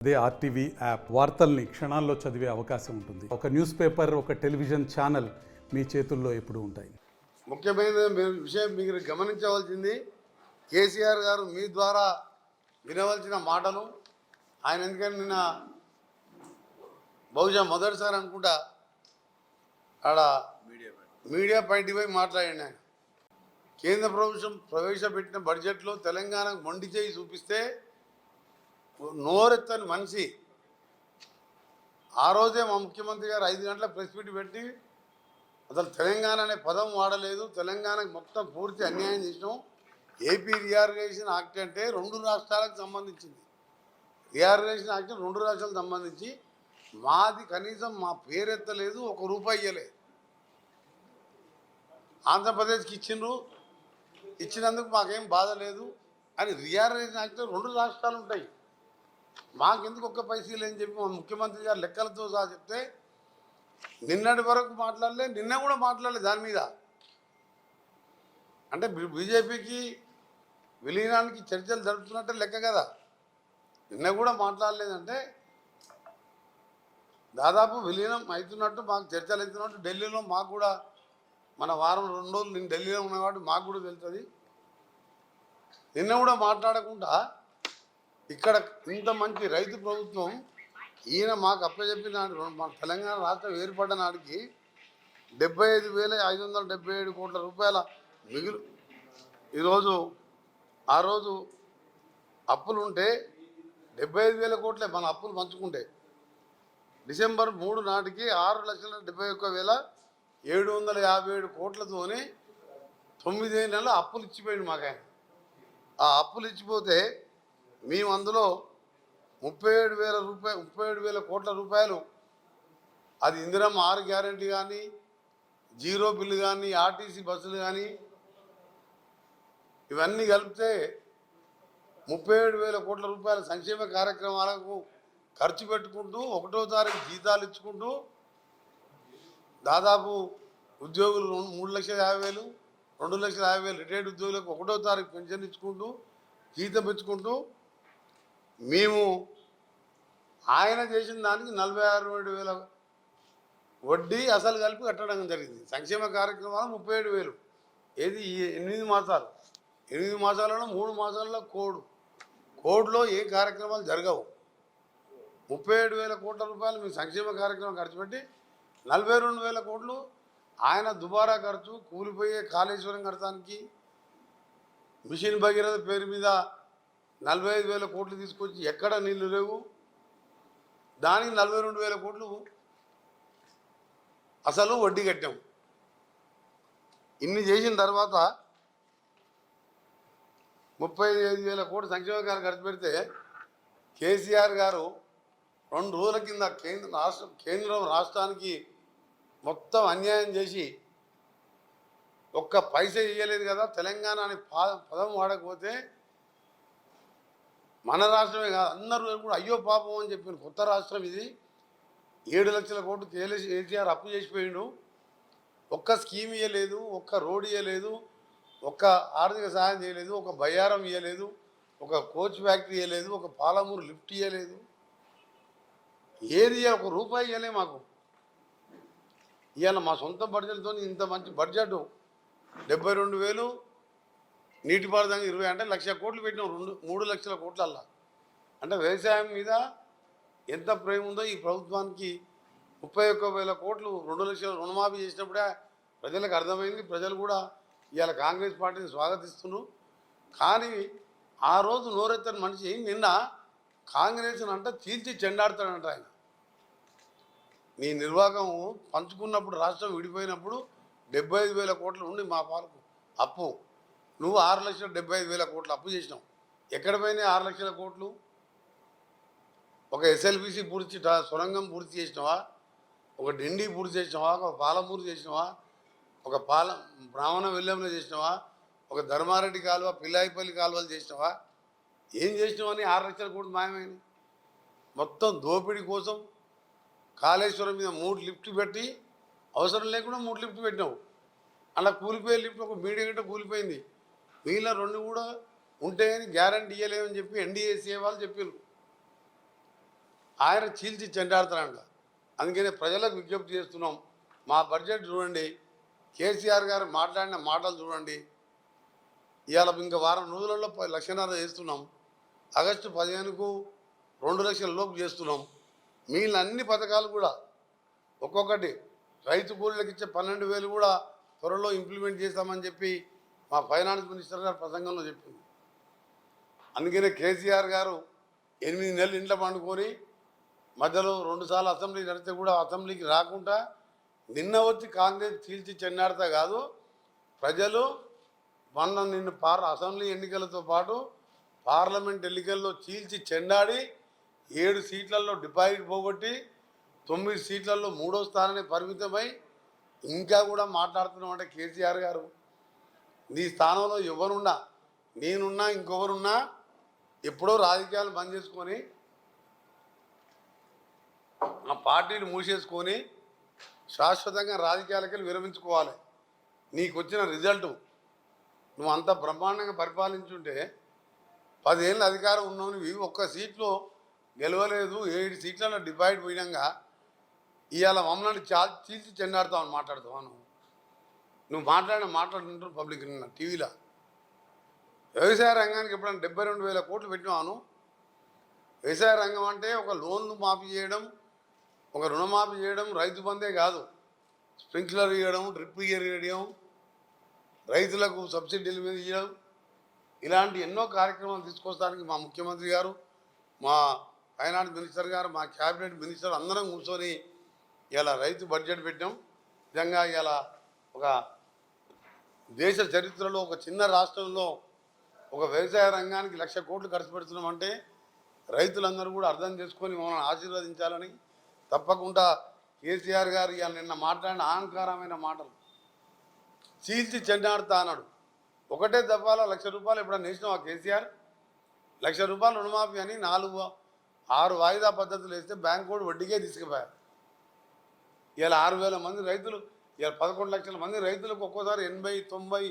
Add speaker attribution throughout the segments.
Speaker 1: అదే RTV app వార్తల్ని క్షణాల్లో చదివే అవకాశం ఉంటుంది. ఒక న్యూస్ పేపర్, ఒక టెలివిజన్ ఛానల్ మీ చేతుల్లో ఎప్పుడూ ఉంటాయి.
Speaker 2: ముఖ్యమైన విషయం మీరు గమనించవలసింది, కేసీఆర్ గారు మీ ద్వారా వినవలసిన మాటలు ఆయన ఎందుకంటే నిన్న బహుశా మొదటిసారి అనుకుంటా ఆడ మీడియా పాయింట్ పోయి మాట్లాడండి. ఆయన కేంద్ర ప్రభుత్వం ప్రవేశపెట్టిన బడ్జెట్లో తెలంగాణకు మొండి చేయి చూపిస్తే నోరెత్తని మనిషి ఆ రోజే మా ముఖ్యమంత్రి గారు 5 గంటల ప్రెస్ మీట్ పెట్టి అసలు తెలంగాణ అనే పదం వాడలేదు, తెలంగాణకు మొత్తం పూర్తి అన్యాయం చేసినాం. ఏపీ రీఆర్గనైజేషన్ యాక్ట్ అంటే 2 రాష్ట్రాలకు సంబంధించింది. రీఆర్గనైజేషన్ యాక్ట్ 2 రాష్ట్రాలకు సంబంధించి మాది కనీసం మా పేరెత్తలేదు, 1 రూపాయి ఇవ్వలేదు. ఆంధ్రప్రదేశ్కి ఇచ్చినందుకు మాకేం బాధ లేదు అని రీఆర్గనైజేషన్ యాక్ట్ 2 రాష్ట్రాలు ఉంటాయి, మాకెందుకు 1 పైసా లేని చెప్పి మా ముఖ్యమంత్రి గారు లెక్కలతో సహా చెప్తే నిన్నటి వరకు మాట్లాడలే, నిన్న కూడా మాట్లాడలేదు దాని మీద. అంటే బీజేపీకి విలీనానికి చర్చలు జరుపుతున్నట్టే లెక్క కదా. నిన్న కూడా మాట్లాడలేదంటే దాదాపు విలీనం అవుతున్నట్టు, మాకు చర్చలు అవుతున్నట్టు. ఢిల్లీలో మాకు కూడా మన వారం 2 రోజులు నేను ఢిల్లీలో ఉన్న కాబట్టి మాకు కూడా తెలుస్తుంది. నిన్న కూడా మాట్లాడకుండా ఇక్కడ ఇంత మంచి రైతు ప్రభుత్వం ఈయన మాకు అప్పచెప్పిన మన తెలంగాణ రాష్ట్రం ఏర్పడ్డ నాటికి 75,577 కోట్ల రూపాయల మిగులు. ఈరోజు ఆ రోజు అప్పులు ఉంటే 75,000 కోట్లే మన అప్పులు పంచుకుంటే. డిసెంబర్ 3 నాటికి 6,71,757 కోట్లతోని 9 నెలల అప్పులు ఇచ్చిపోయింది మాకు ఆయన. ఆ అప్పులు ఇచ్చిపోతే మేము అందులో 37,000 కోట్ల రూపాయలు అది ఇందిరమ్మ 6 గ్యారెంటీ కానీ, 0 బిల్లు కానీ, ఆర్టీసీ బస్సులు కానీ ఇవన్నీ కలిపితే 37,000 కోట్ల రూపాయల సంక్షేమ కార్యక్రమాలకు ఖర్చు పెట్టుకుంటూ 1వ తారీఖు జీతాలు ఇచ్చుకుంటూ దాదాపు ఉద్యోగులు 3,50,000, 2,50,000 రిటైర్డ్ ఉద్యోగులకు 1వ తారీఖు పెన్షన్ ఇచ్చుకుంటూ జీతం ఇచ్చుకుంటూ మేము ఆయన చేసిన దానికి 46,000 వడ్డీ అసలు కలిపి కట్టడం జరిగింది. సంక్షేమ కార్యక్రమాలు 37,000. ఏది 8 మాసాలు, 8 మాసాలలో 3 మాసాలలో కోడ్లో ఏ కార్యక్రమాలు జరగవు. 37,000 కోట్ల రూపాయలు మీ సంక్షేమ కార్యక్రమం ఖర్చు పెట్టి 42,000 కోట్లు ఆయన దుబారా ఖర్చు, కూలిపోయే కాళేశ్వరం కడతానికి, మిషన్ భగీరథ పేరు మీద 45,000 కోట్లు తీసుకొచ్చి ఎక్కడ నీళ్లు లేవు, దానికి 42,000 కోట్లు అసలు వడ్డీ కట్టాం. ఇన్ని చేసిన తర్వాత 35,000 కోట్లు సంక్షేమ కార్యక్రమం ఖర్చు పెడితే కేసీఆర్ గారు 2 రోజుల కింద కేంద్రం రాష్ట్రానికి మొత్తం అన్యాయం చేసి 1 పైసా ఇవ్వలేదు కదా, తెలంగాణ అని పదం వాడకపోతే మన రాష్ట్రమే కాదు అందరూ కూడా అయ్యో పాపం అని చెప్పిన కొత్త రాష్ట్రం ఇది. 7 లక్షల కోట్లు కేసీఆర్ అప్పు చేసిపోయిండు. 1 స్కీమ్ ఇవ్వలేదు, 1 రోడ్ ఇవ్వలేదు, 1 ఆర్థిక సహాయం చేయలేదు, 1 బయ్యారం ఇవ్వలేదు, 1 కోచ్ ఫ్యాక్టరీ ఇవ్వలేదు, 1 పాలమూరు లిఫ్ట్ ఇవ్వలేదు, ఏది 1 రూపాయి ఇవ్వలే మాకు. ఇవాళ మా సొంత బడ్జెట్తో ఇంత మంచి బడ్జెట్ 72,000 నీటిపారుదల 20 అంటే 1,00,000 కోట్లు పెట్టినాం 3 లక్షల కోట్లల్లా. అంటే వ్యవసాయం మీద ఎంత ప్రేమ ఉందో ఈ ప్రభుత్వానికి. 31,000 కోట్లు 2 లక్షల రుణమాఫీ చేసినప్పుడే ప్రజలకు అర్థమైంది. ప్రజలు కూడా ఇవాళ కాంగ్రెస్ పార్టీని స్వాగతిస్తున్నారు. కానీ ఆ రోజు నోరెత్తని మనిషి నిన్న కాంగ్రెస్ అంట చీల్చి చెండాడుతాడంట. ఆయన నీ నిర్వాహకం పంచుకున్నప్పుడు రాష్ట్రం విడిపోయినప్పుడు 75,000 కోట్లు ఉండి మా పాలకు అప్పు, నువ్వు 6,75,000 కోట్లు అప్పు చేసినావు. ఎక్కడ పోయినాయి 6 లక్షల కోట్లు? ఒక ఎస్ఎల్బిసి పూర్తి సొరంగం పూర్తి చేసినావా, 1 డిండి పూర్తి చేసినావా, 1 పాలమూరు చేసినావా, 1 బ్రాహ్మణ వెల్లంలో చేసినావా, 1 ధర్మారెడ్డి కాలువ, పిల్లాయిపల్లి కాలువలు చేసినావా? ఏం చేసినావు అని 6 లక్షల కోట్లు మాయమైంది. మొత్తం దోపిడీ కోసం కాళేశ్వరం మీద 3 లిఫ్ట్ పెట్టి అవసరం లేకుండా 3 లిఫ్ట్ పెట్టినావు. అలా కూలిపోయే లిఫ్ట్ ఒక మీడియా గంట కూలిపోయింది. మిగిలిన 2 కూడా ఉంటాయని గ్యారంటీ ఇవ్వలేమని చెప్పి ఎన్డీఏసీ వాళ్ళు చెప్పారు. ఆయన చీల్చి చెండాడుతారంట. అందుకనే ప్రజలకు విజ్ఞప్తి చేస్తున్నాం, మా బడ్జెట్ చూడండి, కేసీఆర్ గారు మాట్లాడిన మాటలు చూడండి. ఇవాళ ఇంకా వారం రోజులలో 1,50,000 చేస్తున్నాం. ఆగస్టు 15కు 2 లక్షల లోపు చేస్తున్నాం. మిగిలిన అన్ని పథకాలు కూడా ఒక్కొక్కటి రైతు కూలీలకు ఇచ్చే 12,000 కూడా త్వరలో ఇంప్లిమెంట్ చేస్తామని చెప్పి మా ఫైనాన్స్ మినిస్టర్ గారు ప్రసంగంలో చెప్పింది. అందుకనే కేసీఆర్ గారు 8 నెలలు ఇంట్లో పండుకొని మధ్యలో 2 సార్లు అసెంబ్లీ నడితే కూడా అసెంబ్లీకి రాకుండా నిన్న వచ్చి కాంగ్రెస్ చీల్చి చెన్నాడతా కాదు, ప్రజలు నిన్ను అసెంబ్లీ ఎన్నికలతో పాటు పార్లమెంట్ ఎన్నికల్లో చీల్చి చెండాడి 7 సీట్లలో డిపాజిట్ పోగొట్టి 9 సీట్లలో 3వ స్థానాన్ని పరిమితమై ఇంకా కూడా మాట్లాడుతున్నాం. అంటే కేసీఆర్ గారు, నీ స్థానంలో ఎవరున్నా, నేనున్నా, ఇంకొవరున్నా ఎప్పుడో రాజకీయాలు బంద్ చేసుకొని ఆ పార్టీని మూసేసుకొని శాశ్వతంగా రాజకీయాలకి విరమించుకోవాలి. నీకు వచ్చిన రిజల్టు నువ్వు అంత బ్రహ్మాండంగా పరిపాలించుంటే 10 ఏళ్ళ అధికారం ఉన్నావు, నువ్వు ఒక్క సీట్లో గెలవలేదు, 7 సీట్లలో డివైడ్ పోయినాక ఇవాళ మమ్మల్ని చీల్చి చెండాడుతామని మాట్లాడుతావు. నువ్వు మాట్లాడుతుంటారు పబ్లిక్ నిన్న టీవీలో. వ్యవసాయ రంగానికి ఎప్పుడైనా 72,000 కోట్లు పెట్టినాను. వ్యవసాయ రంగం అంటే ఒక లోన్లు మాఫీ చేయడం, ఒక రుణమాఫీ చేయడం, రైతు బందే కాదు, స్ప్రింక్లర్ ఇవ్వడం, డ్రిప్ ఇవ్వడం, రైతులకు సబ్సిడీల మీద ఇవ్వడం, ఇలాంటి ఎన్నో కార్యక్రమాలు తీసుకొస్తానికి మా ముఖ్యమంత్రి గారు, మా ఫైనాన్స్ మినిస్టర్ గారు, మా క్యాబినెట్ మినిస్టర్ అందరం కూర్చొని ఇలా రైతు బడ్జెట్ పెట్టాం. నిజంగా ఇలా ఒక దేశ చరిత్రలో ఒక చిన్న రాష్ట్రంలో ఒక వ్యవసాయ రంగానికి 1,00,000 కోట్లు ఖర్చు పెడుతున్నామంటే రైతులందరూ కూడా అర్థం చేసుకొని మమ్మల్ని ఆశీర్వదించాలని. తప్పకుండా కేసీఆర్ గారు ఇవాళ నిన్న మాట్లాడిన అహంకారమైన మాటలు చీల్చి చెండాడుతా అన్నాడు. ఒకటే దఫాలో 1,00,000 రూపాయలు ఎప్పుడన్నా వేసినావు ఆ కేసీఆర్? 1,00,000 రూపాయలు రుణమాఫీ అని 6 వాయిదా పద్ధతులు వేస్తే బ్యాంకు కూడా వడ్డీకే తీసుకుపోయారు. ఇలా 6,000 మంది రైతులు, ఇలా 11 లక్షల మంది రైతులకు ఒక్కోసారి 80, 90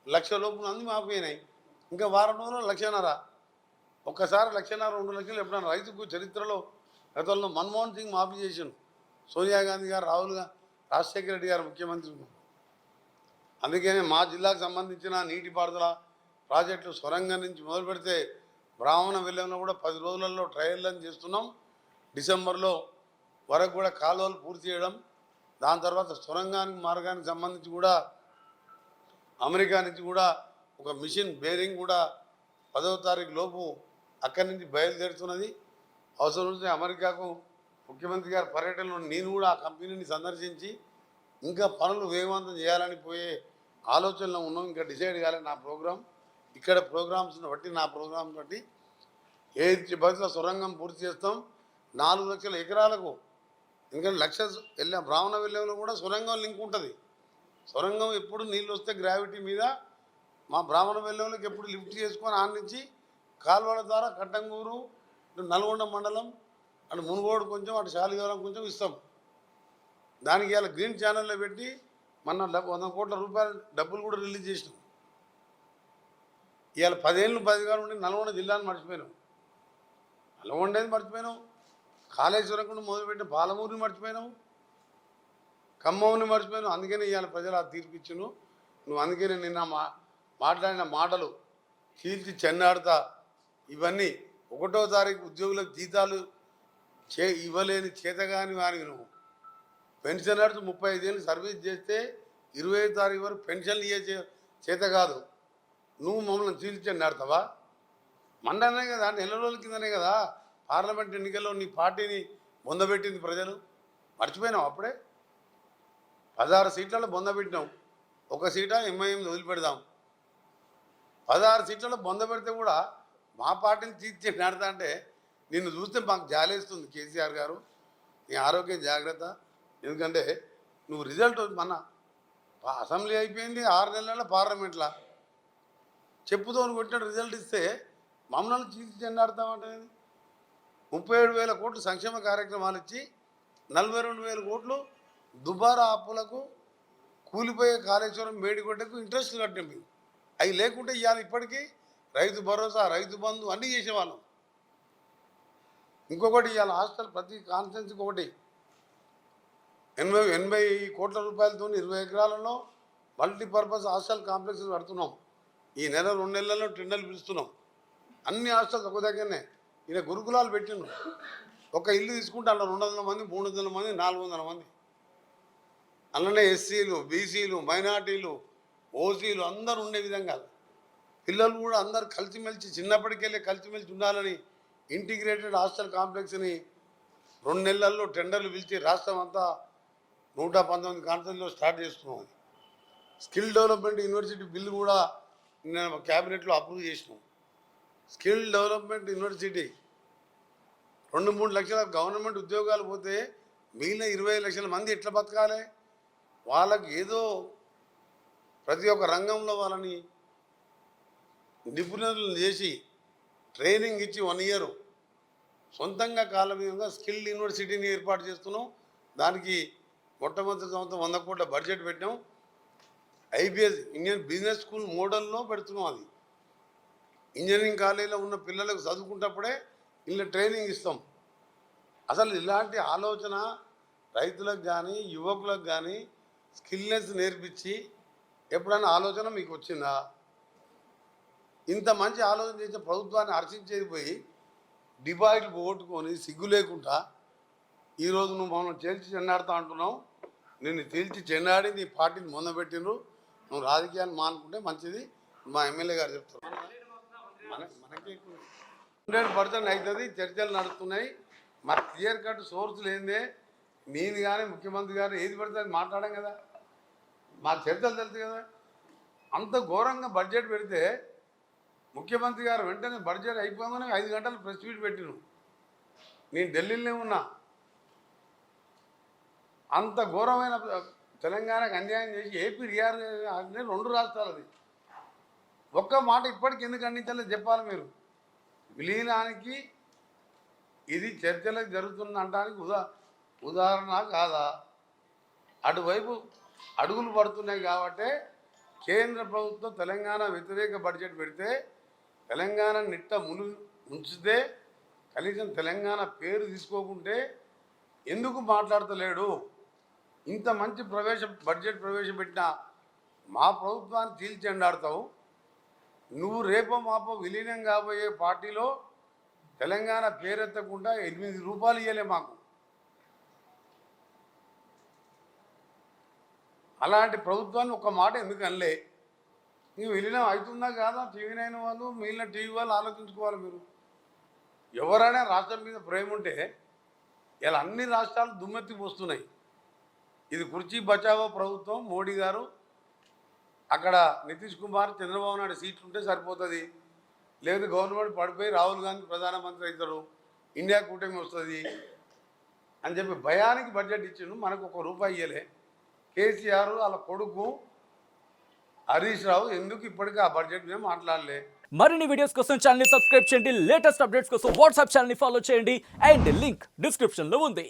Speaker 2: లక్షల లోపు మంది మాఫీ అయినాయి. ఇంకా వారం రోజుల్లో 1,50,000. ఒక్కసారి 1,50,000, 2 లక్షలు ఎప్పుడన్నా రైతుకు చరిత్రలో గతంలో మన్మోహన్ సింగ్ మాఫీ చేసాను, సోనియా గాంధీ గారు, రాజశేఖర రెడ్డి గారు ముఖ్యమంత్రి. అందుకనే మా జిల్లాకు సంబంధించిన నీటిపారుదల ప్రాజెక్టు సొరంగం నుంచి మొదలు పెడితే బ్రాహ్మణ విలేయంలో కూడా 10 రోజులలో ట్రయల్లను చేస్తున్నాం. డిసెంబర్లో వరకు కూడా కాలువలు పూర్తి చేయడం, దాని తర్వాత సొరంగానికి మార్గానికి సంబంధించి కూడా అమెరికా నుంచి కూడా ఒక మిషన్ బేరింగ్ కూడా 10వ తారీఖు లోపు అక్కడి నుంచి బయలుదేరుతున్నది. అవసరం ఉంటే అమెరికాకు ముఖ్యమంత్రి గారి పర్యటనలో నేను కూడా ఆ కంపెనీని సందర్శించి ఇంకా పనులు వేగవంతం చేయాలని పోయే ఆలోచనలో ఉన్నాం. ఇంకా డిసైడ్ కాలేదు నా ప్రోగ్రాం. ఇక్కడ ప్రోగ్రామ్స్ని బట్టి, నా ప్రోగ్రామ్స్ బట్టి 7 బస్సుల సొరంగం పూర్తి చేస్తాం. 4 లక్షల ఎకరాలకు, ఎందుకంటే 1,00,000 బ్రాహ్మణ విలేయంలో కూడా సొరంగం లింక్ ఉంటుంది. సొరంగం ఎప్పుడు నీళ్ళు వస్తే గ్రావిటీ మీద మా బ్రాహ్మణ విలేయంలోకి ఎప్పుడు లిఫ్ట్ చేసుకొని ఆడ నుంచి కాలువల ద్వారా కట్టంగూరు, నల్గొండ మండలం, అటు మునుగోడు కొంచెం, అటు శాలిగవరం కొంచెం ఇస్తాం. దానికి ఇలా గ్రీన్ ఛానల్లో పెట్టి మన 100 కోట్ల రూపాయల డబ్బులు కూడా రిలీజ్ చేసినాం. ఇవాళ 10 ఏళ్ళు 10 ఉండి నల్గొండ జిల్లాను మర్చిపోయినాం, నల్గొండని మర్చిపోయినాం, కాళేశ్వరం కూడా మొదలుపెట్టిన పాలమూరుని మర్చిపోయినాం, ఖమ్మంని మర్చిపోయినాం. అందుకనే ఇవాళ ప్రజలు ఆ తీర్పిచ్చును. నువ్వు అందుకనే నిన్న మాట్లాడిన మాటలు చీల్చి చెన్నాడుతా ఇవన్నీ 1వ తారీఖు ఉద్యోగులకు జీతాలు ఇవ్వలేని చేతగాని వారికి నువ్వు పెన్షనర్స్ 35 ఏళ్ళు సర్వీస్ చేస్తే 25వ తారీఖు వరకు పెన్షన్లు ఇచ్చే చేత కాదు, నువ్వు మమ్మల్ని చీల్చి చెన్నాడుతావా? మండనే కదా, నెల రోజుల కిందనే కదా పార్లమెంట్ ఎన్నికల్లో నీ పార్టీని బొందబెట్టింది ప్రజలు. మర్చిపోయినావు? అప్పుడే 16 సీట్లలో బొందబెట్టినాం, 1 సీటా ఎంఐఎం వదిలిపెడదాం. 16 సీట్లలో బొందబెడితే కూడా మా పార్టీని చీల్చి నాడుతా అంటే నిన్ను చూస్తే మాకు జాలేస్తుంది. కేసీఆర్ గారు, నీ ఆరోగ్యం జాగ్రత్త. ఎందుకంటే నువ్వు రిజల్ట్ మన అసెంబ్లీ అయిపోయింది, 6 నెలల పార్లమెంట్లో చెప్పుతో కొట్టిన రిజల్ట్ ఇస్తే మమ్మల్ని చీల్చి చెండాడుతామంటే 37,000 కోట్లు సంక్షేమ కార్యక్రమాలు ఇచ్చి 42,000 కోట్లు దుబారా అప్పులకు, కూలిపోయే కాళేశ్వరం మేడిగొడ్డకు ఇంట్రెస్ట్ కట్టింది. అవి లేకుంటే ఇవాళ ఇప్పటికీ రైతు భరోసా, రైతు బంధు అన్నీ చేసేవాళ్ళం. ఇంకొకటి ఇవాళ హాస్టల్ ప్రతి కాన్స్టిట్యున్సీకి ఒకటి 80 కోట్ల రూపాయలతో 20 ఎకరాలలో మల్టీపర్పస్ హాస్టల్ కాంప్లెక్స్ కడుతున్నాం. ఈ నెల 2 నెలల్లో టెండర్లు పిలుస్తున్నాం. అన్ని హాస్టల్స్ ఒక దగ్గరనే. ఈయన గురుకులాలు పెట్టిండ్రు. ఒక ఇల్లు తీసుకుంటే అలా 200 మంది, 300 మంది, 400 మంది. అలానే ఎస్సీలు, బీసీలు, మైనార్టీలు, ఓసీలు అందరూ ఉండే విధంగా పిల్లలు కూడా అందరు కలిసిమెలిసి చిన్నప్పటికెళ్ళి కలిసిమెలిసి ఉండాలని ఇంటిగ్రేటెడ్ హాస్టల్ కాంప్లెక్స్ని 2 నెలల్లో టెండర్లు పిలిచి రాష్ట్రం అంతా 119 కాన్స్టిట్యూన్సీలో స్టార్ట్ చేస్తున్నాం. స్కిల్ డెవలప్మెంట్ యూనివర్సిటీ బిల్లు కూడా నేను క్యాబినెట్లో అప్రూవ్ చేసినాం. స్కిల్ డెవలప్మెంట్ యూనివర్సిటీ 2-3 లక్షల గవర్నమెంట్ ఉద్యోగాలు పోతే మిగిలిన 20 లక్షల మంది ఎట్లా బతకాలి? వాళ్ళకి ఏదో ప్రతి ఒక్క రంగంలో వాళ్ళని నిపుణులను చేసి ట్రైనింగ్ ఇచ్చి 1 ఇయర్ సొంతంగా కాలమీదంగా స్కిల్ యూనివర్సిటీని ఏర్పాటు చేస్తున్నాం. దానికి మొట్టమొదటి సంవత్సరం 100 కోట్ల బడ్జెట్ పెట్టాం. ఐబిఎస్ ఇండియన్ బిజినెస్ స్కూల్ మోడల్లో పెడుతున్నాం. అది ఇంజనీరింగ్ కాలేజీలో ఉన్న పిల్లలకు చదువుకుంటప్పుడే ఇలా ట్రైనింగ్ ఇస్తాం. అసలు ఇలాంటి ఆలోచన రైతులకు కానీ యువకులకు కానీ స్కిల్నెస్ నేర్పించి ఎప్పుడైనా ఆలోచన మీకు వచ్చిందా? ఇంత మంచి ఆలోచన చేసే ప్రభుత్వాన్ని హర్షించేది పోయి డిపాజిట్లు పోగొట్టుకొని సిగ్గు లేకుండా ఈరోజు నువ్వు మమ్మల్ని తేల్చి చెండాడుతా అంటున్నావు. నిన్ను తేల్చి చెండాడి నీ పార్టీని మొదలుపెట్టినరు. నువ్వు రాజకీయాన్ని మానుకుంటే మంచిది. మా ఎమ్మెల్యే గారు చెప్తారు. మనకి 100% అవుతుంది. చర్చలు నడుస్తున్నాయి. మా క్లియర్ కట్ సోర్స్ లేదే. నేను కానీ ముఖ్యమంత్రి గారు ఏది పడితే అది మాట్లాడాం కదా. మా చర్చలు తెలుసు కదా. అంత ఘోరంగా బడ్జెట్ పెడితే ముఖ్యమంత్రి గారు వెంటనే బడ్జెట్ అయిపోగానే 5 గంటలు ప్రెస్ మీట్ పెట్టిను. నేను ఢిల్లీలోనే ఉన్నా. అంత ఘోరమైన తెలంగాణకు అన్యాయం చేసి ఏపీ రియాక్ట్ 2 రాష్ట్రాలు. అది ఒక్క మాట ఇప్పటికి ఎందుకు ఖండించలేదు చెప్పాలి మీరు. విలీనానికి ఇది చర్చలకు జరుగుతుంది అనడానికి ఉదాహరణ కాదా? అటువైపు అడుగులు పడుతున్నాయి కాబట్టి కేంద్ర ప్రభుత్వం తెలంగాణ వ్యతిరేక బడ్జెట్ పెడితే తెలంగాణ నిట్ట ఉంచితే కనీసం తెలంగాణ పేరు తీసుకోకుంటే ఎందుకు మాట్లాడతలేడు? ఇంత మంచి బడ్జెట్ ప్రవేశపెట్టిన మా ప్రభుత్వాన్ని తీల్చెండాడతావు. నువ్వు రేపో మాపో విలీనం కాబోయే పార్టీలో తెలంగాణ పేరెత్తకుండా 8 రూపాయలు ఇవ్వలే మాకు. అలాంటి ప్రభుత్వాన్ని ఒక మాట ఎందుకు అనలే? నీవు విలీనం అవుతుందా కాదా? టీవీ9 వాళ్ళు మిగిలిన టీవీ వాళ్ళు ఆలోచించుకోవాలి. మీరు ఎవరైనా రాష్ట్రం మీద ప్రేమ ఉంటే ఇలా అన్ని రాష్ట్రాలు దుమ్మెత్తి పోస్తున్నాయి. ఇది కుర్చీ బచావో ప్రభుత్వం. మోడీ గారు అక్కడ నితీష్ కుమార్, చంద్రబాబు నాయుడు సీట్లు ఉంటే సరిపోతుంది. లేదు గవర్నమెంట్ పడిపోయి రాహుల్ గాంధీ ప్రధానమంత్రి అవుతాడు, ఇండియా కూటమి వస్తుంది అని చెప్పి భయానికి బడ్జెట్ ఇచ్చిండు. మనకు 1 రూపాయి ఇవ్వలే. కేసీఆర్ వాళ్ళ కొడుకు హరీష్ రావు ఎందుకు ఇప్పటికీ ఆ బడ్జెట్ మీద మాట్లాడలే?
Speaker 3: మరిన్ని వీడియోస్ కోసం ఛానల్ ని సబ్స్క్రైబ్ చేయండి. లేటెస్ట్ అప్డేట్స్ కోసం వాట్సాప్ ఛానల్ ని ఫాలో చేయండి. అండ్ లింక్ డిస్క్రిప్షన్ లో ఉంది.